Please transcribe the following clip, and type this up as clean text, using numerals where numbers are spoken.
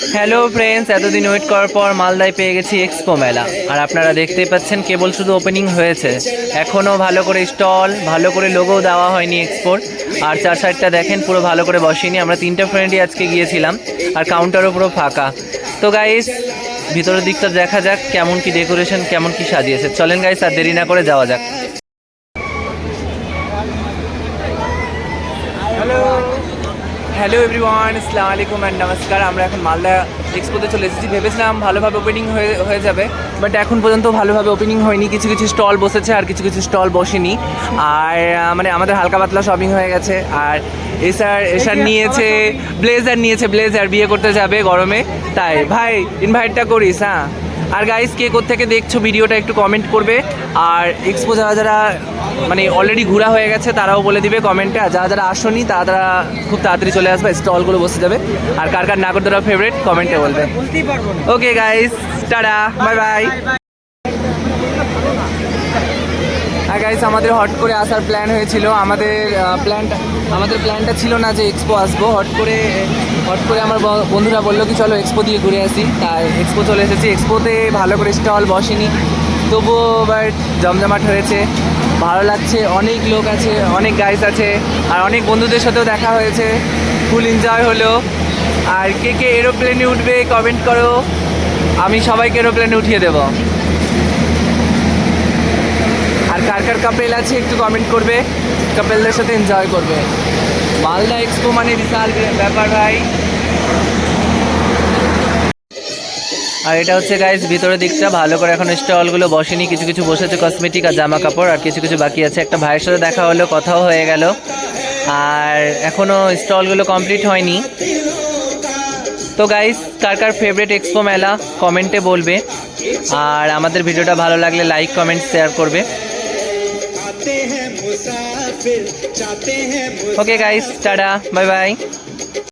Hello friends, এতদিন wait করার পর মালদায় পেয়ে গেছি এক্সপো মেলা। আর আপনারা দেখতেই পাচ্ছেন কেবল শুধু ওপেনিং হয়েছে, এখনও ভালো করে স্টল, ভালো করে লোগো দেওয়া হয়নি এক্সপোর। আর চার সাইডটা দেখেন পুরো ভালো করে বসেনি। আমরা তিনটা ফ্রেন্ডই আজকে গিয়েছিলাম, আর কাউন্টারও পুরো ফাঁকা। তো গাইস, ভিতরের দিকটা দেখা যাক কেমন কি ডেকোরেশন, কেমন কি সাজিয়েছে। চলেন গাইস, আর দেরি না করে যাওয়া যাক। হ্যালো এভরিওয়ান, আসসালামু আলাইকুম অ্যান্ড নমস্কার। আমরা এখন মালদা এক্সপোতে চলে এসেছি। ভেবেছিলাম ভালোভাবে ওপেনিং হয়ে যাবে, বাট এখন পর্যন্ত ভালোভাবে ওপেনিং হয়নি। কিছু কিছু স্টল বসেছে আর কিছু কিছু স্টল বসেনি। আর মানে আমাদের হালকা পাতলা শপিং হয়ে গেছে। আর এসার নিয়েছে ব্লেজার, বিয়ে করতে যাবে গরমে, তাই ভাই ইনভাইটটা করিস। হ্যাঁ, আর গাইস, কে কোত্থেকে দেখছো ভিডিওটা একটু কমেন্ট করবে। আর এক্সপো যারা যারা মানে অলরেডি ঘোরা হয়ে গেছে তারাও বলে দিবে কমেন্টে, আর যারা যারা আসনি তারা খুব তাড়াতাড়ি চলে আসবে, স্টলগুলো বসে যাবে। আর কার কার নাগরদোলা ফেভারিট কমেন্টে বলবে। Okay guys, ta-ta, bye bye. আর গাইস, আমাদের হট করে আসার প্ল্যান হয়েছিল। আমাদের প্ল্যানটা ছিল না যে এক্সপো আসবো। হট করে আমার বন্ধুরা বললো কি চলো এক্সপো দিয়ে ঘুরে আসি, তাই এক্সপো চলে এসেছি। এক্সপোতে ভালো করে স্টল বসেনি, তবুও বাট জমজমাট হয়েছে, ভালো লাগছে। অনেক লোক আছে, অনেক গাইস আছে, আর অনেক বন্ধুদের সাথেও দেখা হয়েছে, ফুল এনজয় হলো। আর কে কে এরোপ্লেনে উঠবে কমেন্ট করো, আমি সবাইকে এরোপ্লেনে উঠিয়ে দেবো। আর কার কার কাপেল আছে একটু কমেন্ট করবে, কাপেলদের সাথে এনজয় করবে। মালদা এক্সপো মানে বিশাল ব্যাপার ভাই। আর এটা হচ্ছে গাইস ভিতরের দিকটা, ভালো করে এখন স্টলগুলো বসেনি, কিছু কিছু বসেছে কসমেটিক আর জামা কাপড়, আর কিছু কিছু বাকি আছে। একটা ভাইয়ের সাথে দেখা হলো, কথাও হয়ে গেল। আর এখনও স্টলগুলো কমপ্লিট হয়নি। তো গাইস, কার কার ফেভারিট এক্সপো মেলা কমেন্টে বলবে। আর আমাদের ভিডিওটা ভালো লাগলে লাইক কমেন্ট শেয়ার করবে। ওকে গাইস, টাটা, বাই বাই।